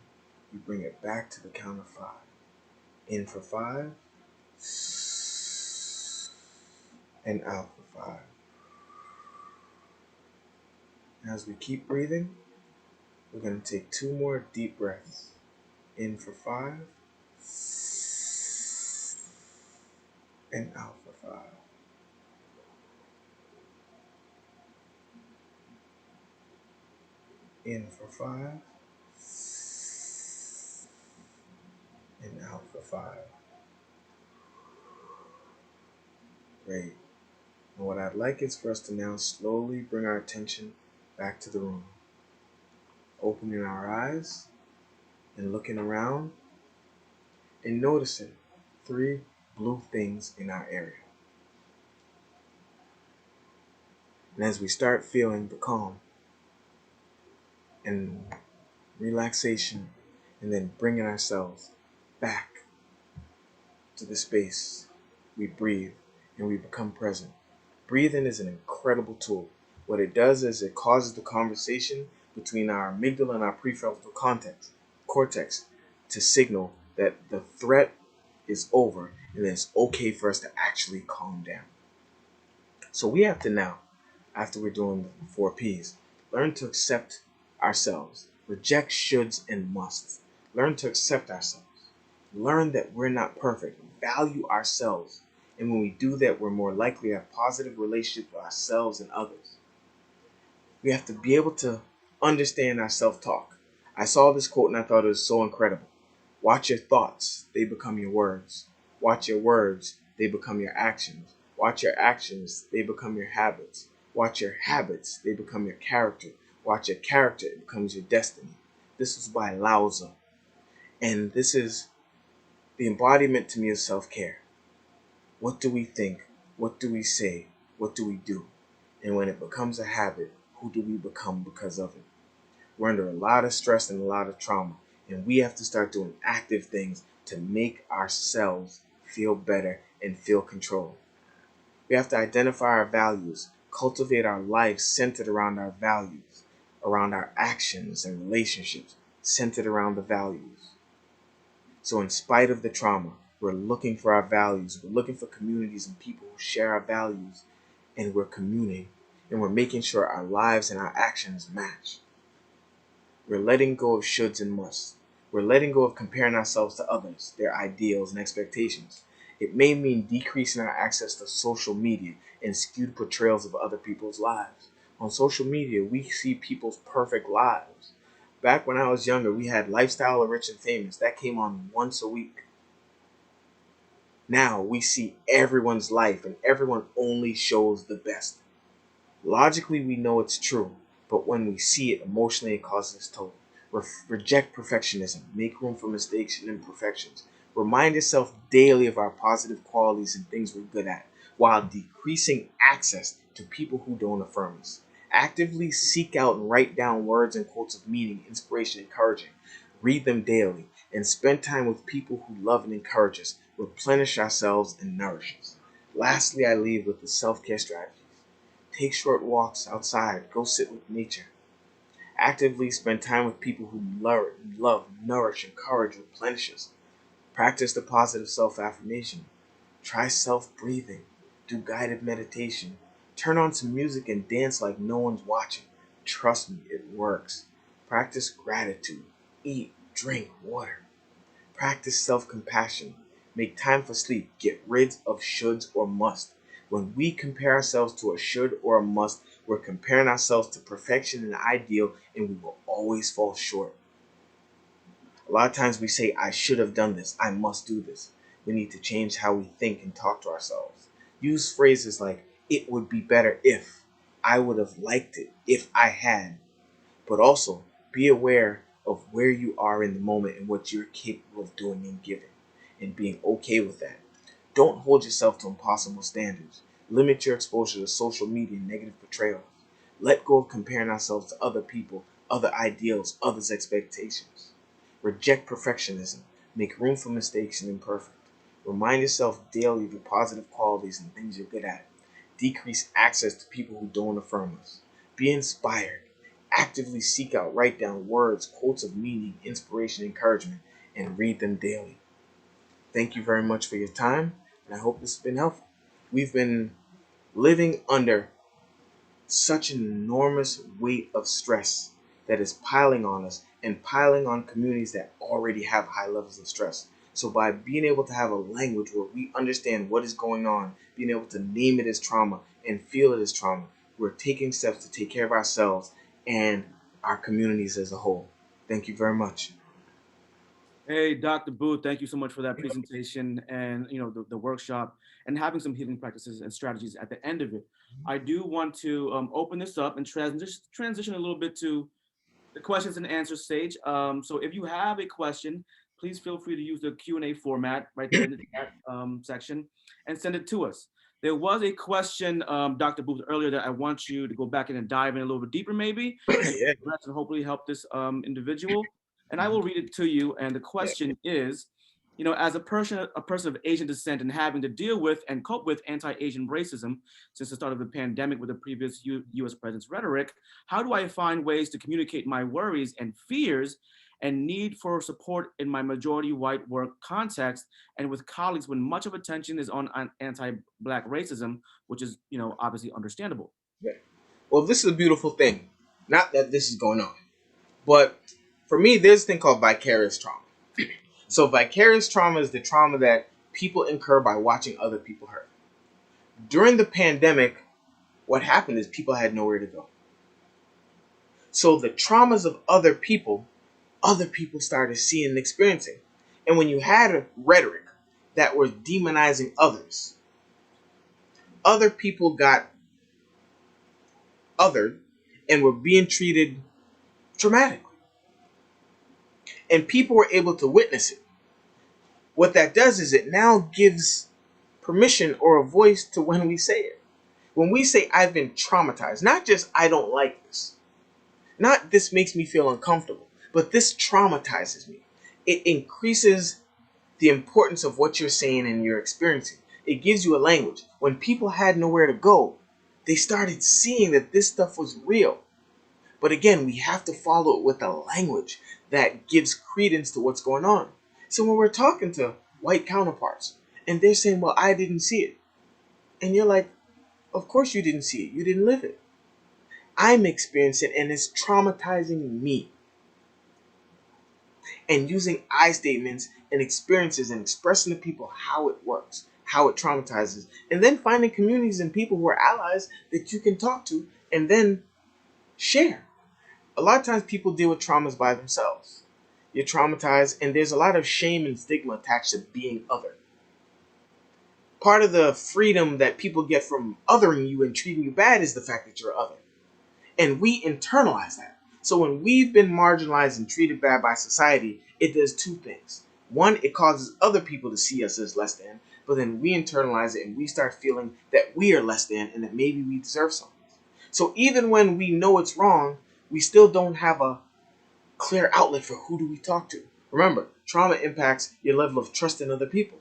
We bring it back to the count of 5. In for 5 and out for 5. As we keep breathing, we're going to take 2 more deep breaths. In for 5 and out for 5. In for 5 and out for 5. Great. And what I'd like is for us to now slowly bring our attention back to the room. Opening our eyes and looking around and noticing 3 blue things in our area. And as we start feeling the calm and relaxation and then bringing ourselves back to the space, we breathe and we become present. Breathing is an incredible tool. What it does is it causes the conversation between our amygdala and our prefrontal cortex to signal that the threat is over and that it's okay for us to actually calm down. So we have to now, after we're doing the 4 Ps, learn to accept ourselves. Reject shoulds and musts. Learn to accept ourselves. Learn that we're not perfect. Value ourselves. And when we do that, we're more likely to have positive relationships with ourselves and others. We have to be able to understand our self-talk. I saw this quote and I thought it was so incredible. Watch your thoughts, they become your words. Watch your words, they become your actions. Watch your actions, they become your habits. Watch your habits, they become your character. Watch your character, it becomes your destiny. This was by Lao Tzu. And this is the embodiment to me of self-care. What do we think? What do we say? What do we do? And when it becomes a habit, who do we become because of it? We're under a lot of stress and a lot of trauma, and we have to start doing active things to make ourselves feel better and feel control. We have to identify our values, cultivate our lives centered around our values, around our actions and relationships, centered around the values. So in spite of the trauma, we're looking for our values. We're looking for communities and people who share our values, and we're communing, and we're making sure our lives and our actions match. We're letting go of shoulds and musts. We're letting go of comparing ourselves to others, their ideals and expectations. It may mean decreasing our access to social media and skewed portrayals of other people's lives. On social media, we see people's perfect lives. Back when I was younger, we had Lifestyle of Rich and Famous. That came on once a week. Now we see everyone's life, and everyone only shows the best. Logically, we know it's true, but when we see it emotionally, it causes us toll. Reject perfectionism. Make room for mistakes and imperfections. Remind yourself daily of our positive qualities and things we're good at, while decreasing access to people who don't affirm us. Actively seek out and write down words and quotes of meaning, inspiration, encouraging. Read them daily, and spend time with people who love and encourage us, replenish ourselves, and nourish us. Lastly, I leave with the self-care strategies. Take short walks outside. Go sit with nature. Actively spend time with people who love, nourish, encourage, replenish us. Practice the positive self-affirmation. Try self-breathing. Do guided meditation. Turn on some music and dance like no one's watching. Trust me, it works. Practice gratitude. Eat, drink water. Practice self-compassion. Make time for sleep. Get rid of shoulds or must. When we compare ourselves to a should or a must, we're comparing ourselves to perfection and ideal, and we will always fall short. A lot of times we say, I should have done this. I must do this. We need to change how we think and talk to ourselves. Use phrases like, it would be better if, I would have liked it if I had. But also, be aware of where you are in the moment and what you're capable of doing and giving, and being okay with that. Don't hold yourself to impossible standards. Limit your exposure to social media and negative portrayals. Let go of comparing ourselves to other people, other ideals, others' expectations. Reject perfectionism. Make room for mistakes and imperfect. Remind yourself daily of your positive qualities and things you're good at. Decrease access to people who don't affirm us. Be inspired. Actively seek out, write down words, quotes of meaning, inspiration, encouragement, and read them daily. Thank you very much for your time, and I hope this has been helpful. We've been living under such an enormous weight of stress that is piling on us and piling on communities that already have high levels of stress. So by being able to have a language where we understand what is going on, being able to name it as trauma and feel it as trauma, we're taking steps to take care of ourselves and our communities as a whole. Thank you very much. Hey, Dr. Booth, thank you so much for that presentation and the workshop and having some healing practices and strategies at the end of it. I do want to open this up and transition a little bit to the questions and answers stage. So if you have a question, please feel free to use the Q&A format right there in the chat section and send it to us. There was a question, Dr. Booth, earlier that I want you to go back in and dive in a little bit deeper maybe and Yeah. hopefully help this individual. And I will read it to you. And the question is, as a person of Asian descent and having to deal with and cope with anti-Asian racism since the start of the pandemic with the previous U.S. president's rhetoric, how do I find ways to communicate my worries and fears and need for support in my majority white work context and with colleagues when much of attention is on anti-Black racism, which is, obviously understandable? Yeah. Well, this is a beautiful thing. Not that this is going on, but for me, there's a thing called vicarious trauma. So vicarious trauma is the trauma that people incur by watching other people hurt. During the pandemic, what happened is people had nowhere to go. So the traumas of other people started seeing and experiencing. And when you had a rhetoric that was demonizing others, other people got othered and were being treated traumatically. And people were able to witness it. What that does is it now gives permission or a voice to when we say it. When we say I've been traumatized, not just I don't like this, not this makes me feel uncomfortable, but this traumatizes me. It increases the importance of what you're saying and you're experiencing. It gives you a language. When people had nowhere to go, they started seeing that this stuff was real. But again, we have to follow it with a language that gives credence to what's going on. So when we're talking to white counterparts and they're saying, well, I didn't see it. And you're like, of course you didn't see it. You didn't live it. I'm experiencing it and it's traumatizing me. And using I statements and experiences and expressing to people how it works, how it traumatizes, and then finding communities and people who are allies that you can talk to and then share. A lot of times people deal with traumas by themselves. You're traumatized and there's a lot of shame and stigma attached to being other. Part of the freedom that people get from othering you and treating you bad is the fact that you're other. And we internalize that. So when we've been marginalized and treated bad by society, it does two things. One, it causes other people to see us as less than, but then we internalize it and we start feeling that we are less than and that maybe we deserve something. So even when we know it's wrong, we still don't have a clear outlet for who do we talk to. Remember, trauma impacts your level of trust in other people.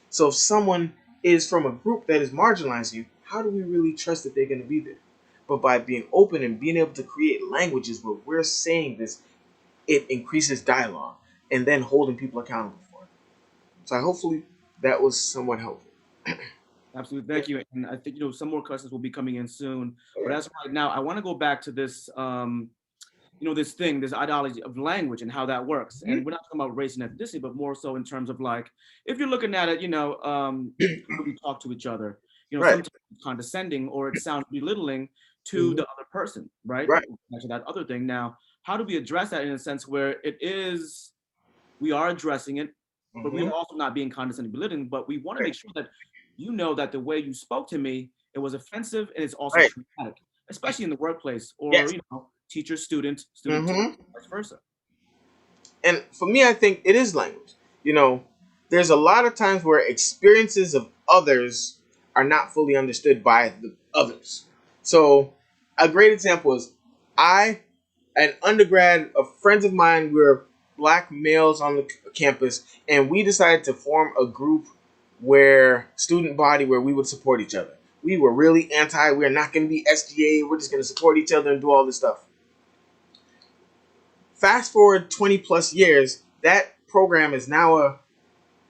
So if someone is from a group that is marginalizing you, how do we really trust that they're going to be there? But by being open and being able to create languages where we're saying this, it increases dialogue and then holding people accountable for it. So hopefully that was somewhat helpful. Absolutely, thank you. And I think some more questions will be coming in soon. But as of right now, I want to go back to this, this ideology of language and how that works. And we're not talking about race and ethnicity, but more so in terms of like, if you're looking at it, how we talk to each other. Right. Sometimes it's condescending or it sounds belittling to the other person, right? Right. To that other thing. Now, how do we address that in a sense where we are addressing it, but we're also not being condescending, belittling, but we want to make sure that that the way you spoke to me, it was offensive and it's also traumatic, especially in the workplace or, teacher, student, vice versa. And for me, I think it is language. There's a lot of times where experiences of others are not fully understood by the others. So a great example is an undergrad, friends of mine, we were black males on the campus, and we decided to form a group student body where we would support each other. We were really we're not going to be SGA, we're just going to support each other and do all this stuff. Fast forward 20 plus years, that program is now a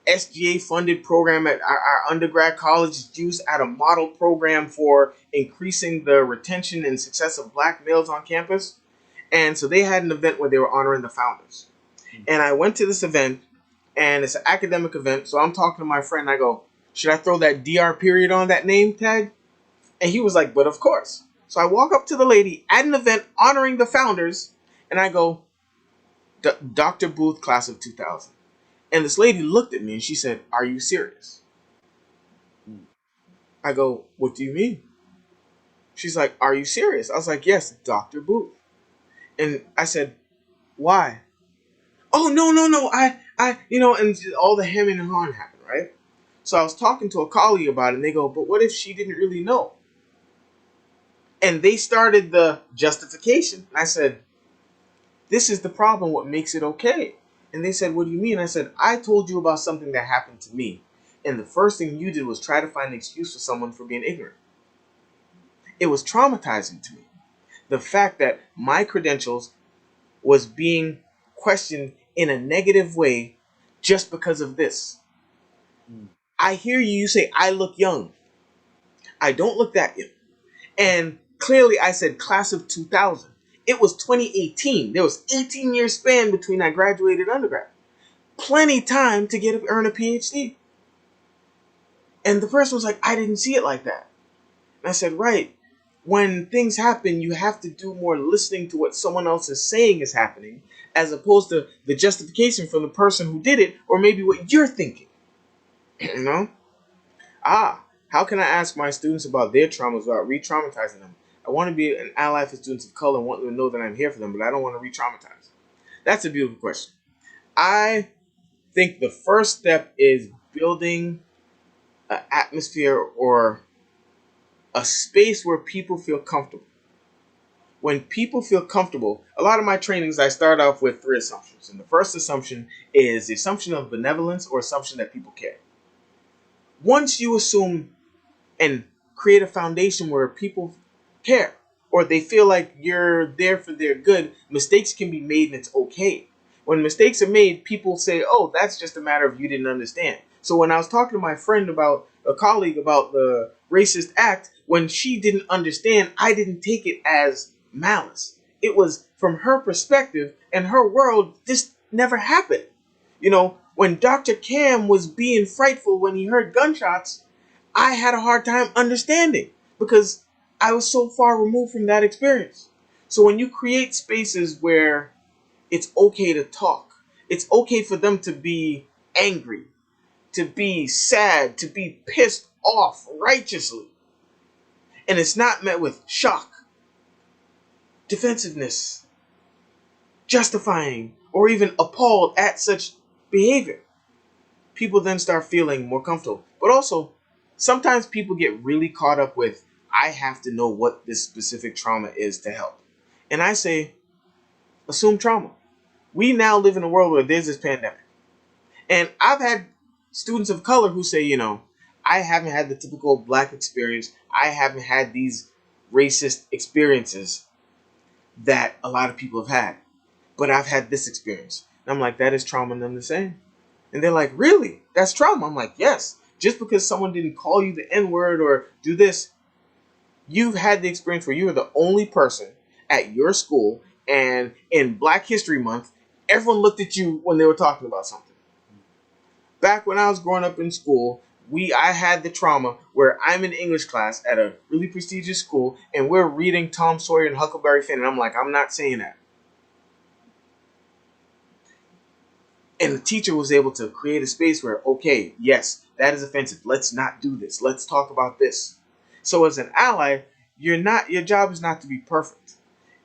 SGA funded program at our undergrad college. It's used as a model program for increasing the retention and success of black males on campus. And so they had an event where they were honoring the founders. And I went to this event, and it's an academic event. So I'm talking to my friend. I go, should I throw that DR period on that name tag? And he was like, but of course. So I walk up to the lady at an event honoring the founders, and I go, Dr. Booth, class of 2000. And this lady looked at me and she said, are you serious? I go, what do you mean? She's like, are you serious? I was like, yes, Dr. Booth. And I said, why? Oh, no. And all the hemming and hawing happened, right? So I was talking to a colleague about it, and they go, but what if she didn't really know? And they started the justification. I said, this is the problem, what makes it okay? And they said, what do you mean? I said, I told you about something that happened to me. And the first thing you did was try to find an excuse for someone for being ignorant. It was traumatizing to me. The fact that my credentials was being questioned in a negative way just because of this. I hear you say, I look young. I don't look that young. And clearly I said class of 2000. It was 2018. There was 18 year span between I graduated undergrad. Plenty time to earn a PhD. And the person was like, I didn't see it like that. And I said, right. When things happen, you have to do more listening to what someone else is saying is happening, as opposed to the justification from the person who did it, or maybe what you're thinking. How can I ask my students about their traumas without re-traumatizing them? I want to be an ally for students of color and want them to know that I'm here for them, but I don't want to re-traumatize. That's a beautiful question. I think the first step is building an atmosphere or a space where people feel comfortable. When people feel comfortable, a lot of my trainings, I start off with 3 assumptions. And the first assumption is the assumption of benevolence or assumption that people care. Once you assume and create a foundation where people care or they feel like you're there for their good, mistakes can be made and it's okay. When mistakes are made, people say, oh, that's just a matter of you didn't understand. So when I was talking to my friend about a colleague about the racist act, when she didn't understand, I didn't take it as malice. It was from her perspective and her world, this never happened. You know, when Dr. Cam was being frightful when he heard gunshots, I had a hard time understanding because I was so far removed from that experience. So when you create spaces where it's okay to talk, it's okay for them to be angry, to be sad, to be pissed off righteously, and it's not met with shock, defensiveness, justifying, or even appalled at such behavior, people then start feeling more comfortable. But also, sometimes people get really caught up with, I have to know what this specific trauma is to help. And I say, assume trauma. We now live in a world where there's this pandemic. And I've had students of color who say, you know, I haven't had the typical black experience. I haven't had these racist experiences that a lot of people have had. But I've had this experience. And I'm like, that is trauma and I'm the same. And they're like, really? That's trauma? I'm like, yes. Just because someone didn't call you the N-word or do this, you've had the experience where you were the only person at your school, and in Black History Month, everyone looked at you when they were talking about something. Back when I was growing up in school, I had the trauma where I'm in English class at a really prestigious school, and we're reading Tom Sawyer and Huckleberry Finn, and I'm like, I'm not saying that. And the teacher was able to create a space where, okay, yes, that is offensive. Let's not do this. Let's talk about this. So as an ally, your job is not to be perfect.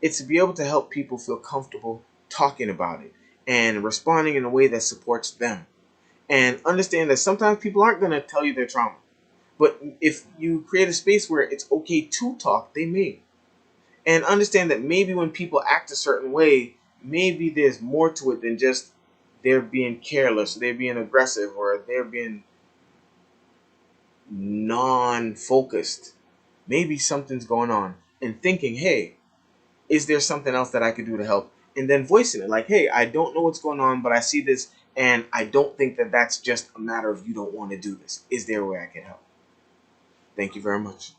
It's to be able to help people feel comfortable talking about it and responding in a way that supports them. And understand that sometimes people aren't going to tell you their trauma. But if you create a space where it's okay to talk, they may. And understand that maybe when people act a certain way, maybe there's more to it than just they're being careless, they're being aggressive, or they're being non-focused. Maybe something's going on. And thinking, hey, is there something else that I could do to help? And then voicing it like, hey, I don't know what's going on, but I see this, and I don't think that that's just a matter of you don't want to do this. Is there a way I can help? Thank you very much.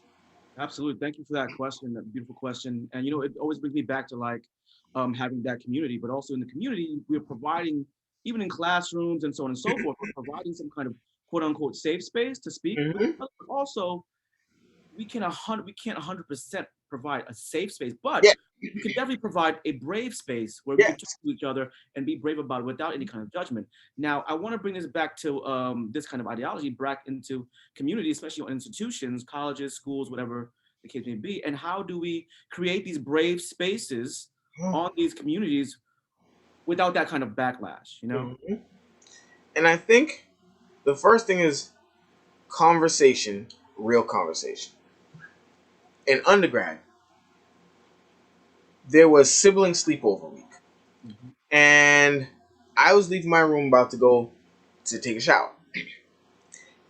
Absolutely. Thank you for that question, that beautiful question. And, you know, it always brings me back to like having that community, but also in the community, we're providing, even in classrooms and so on and so forth, we're providing some kind of quote unquote safe space to speak with each other. But also, we can't 100% provide a safe space, but Yeah. we can definitely provide a brave space where we Yes. can talk to each other and be brave about it without any kind of judgment. Now, I want to bring this back to this kind of ideology back into community, especially on institutions, colleges, schools, whatever the case may be. And how do we create these brave spaces on these communities without that kind of backlash, you know? Mhm. And I think the first thing is conversation, real conversation. In undergrad, there was sibling sleepover week. Mhm. And I was leaving my room about to go to take a shower.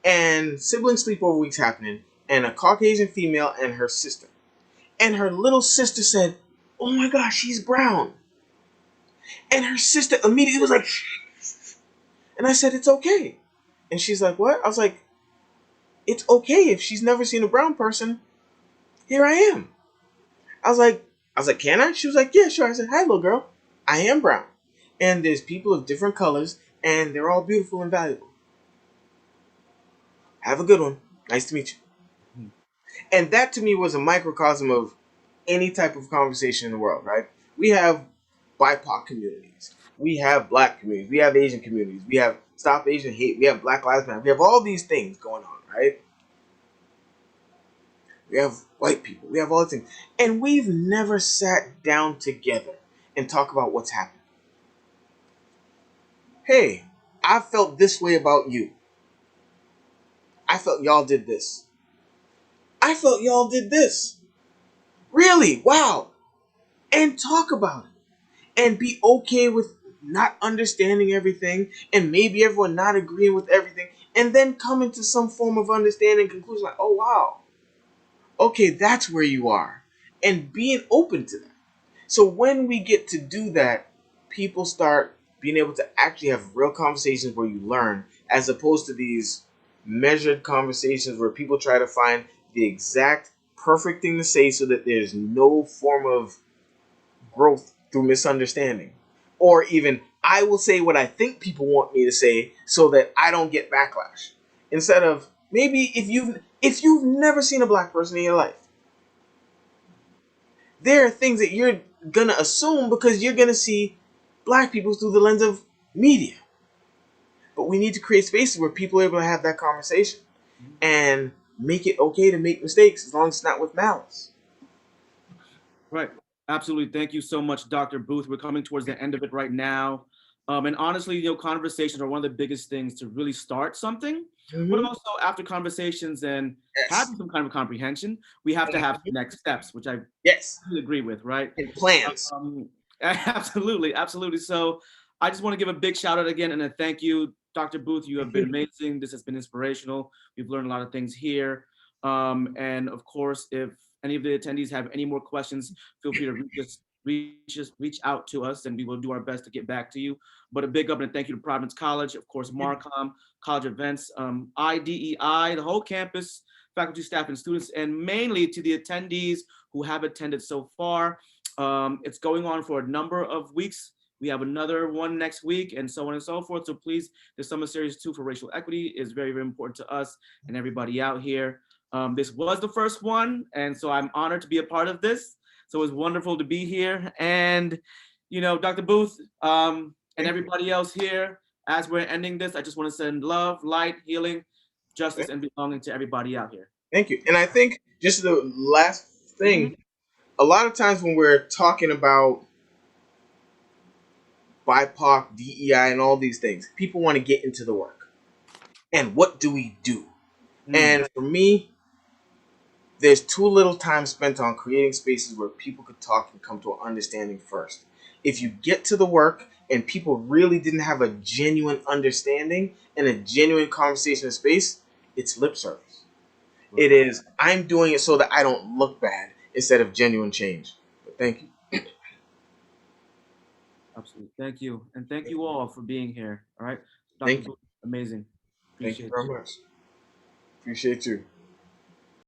And sibling sleepover week's happening, and a Caucasian female and her sister. And her little sister said, oh my gosh, she's brown. And her sister immediately was like, and I said, it's okay. And she's like, what? I was like, it's okay if she's never seen a brown person. Here I am. I was like, can I? She was like, yeah, sure. I said, hi, little girl. I am brown. And there's people of different colors, and they're all beautiful and valuable. Have a good one. Nice to meet you. Mhm. And that to me was a microcosm of any type of conversation in the world, right? We have BIPOC communities. We have black communities. We have Asian communities. We have Stop Asian Hate. We have Black Lives Matter. We have all these things going on, right? We have white people. We have all these things. And we've never sat down together and talk about what's happened. Hey, I felt this way about you. I felt y'all did this. I felt y'all did this. Really? Wow. And talk about it. And be okay with not understanding everything and maybe everyone not agreeing with everything. And then come into some form of understanding conclusion like, oh wow. Okay, that's where you are. And being open to that. So when we get to do that, people start being able to actually have real conversations where you learn, as opposed to these measured conversations where people try to find the exact perfect thing to say so that there's no form of growth through misunderstanding. Or even, I will say what I think people want me to say so that I don't get backlash. Instead of, maybe if you've never seen a black person in your life, there are things that you're gonna assume because you're gonna see black people through the lens of media. But we need to create spaces where people are able to have that conversation and make it okay to make mistakes as long as it's not with malice. Right. Absolutely. Thank you so much, Dr. Booth. We're coming towards the end of it right now. And honestly, conversations are one of the biggest things to really start something, but Mm-hmm. also after conversations and Yes. having some kind of comprehension, we have to have Mhm. next steps, which I Yes. really agree with, right? And plans. Absolutely, absolutely. So I just want to give a big shout out again and a thank you, Dr. Booth. You have been amazing. This has been inspirational. We've learned a lot of things here. And of course, if any of the attendees have any more questions, feel free to reach out to us, and we will do our best to get back to you. But a big up and a thank you to Providence College, of course, Marcom, college events, IDEI, the whole campus, faculty, staff, and students, and mainly to the attendees who have attended so far. It's going on for a number of weeks. We have another one next week, and so on and so forth. So please, the summer series 2 for racial equity is very, very important to us and everybody out here. This was the first one, and so I'm honored to be a part of this. So it's wonderful to be here. And, Dr. Booth, and everybody else here, as we're ending this, I just want to send love, light, healing, justice, and belonging to everybody out here. Thank you. And I think just the last thing, Mhm. a lot of times when we're talking about BIPOC, DEI, and all these things, people want to get into the work. And what do we do? Mm. And for me, there's too little time spent on creating spaces where people could talk and come to an understanding first. If you get to the work and people really didn't have a genuine understanding and a genuine conversation in space, it's lip service. It is, I'm doing it so that I don't look bad instead of genuine change. But thank you. Absolutely. Thank you. And thank you all for being here. All right. Dr. Thank you. Booth, amazing. Thank you Appreciate very you. much. Appreciate you.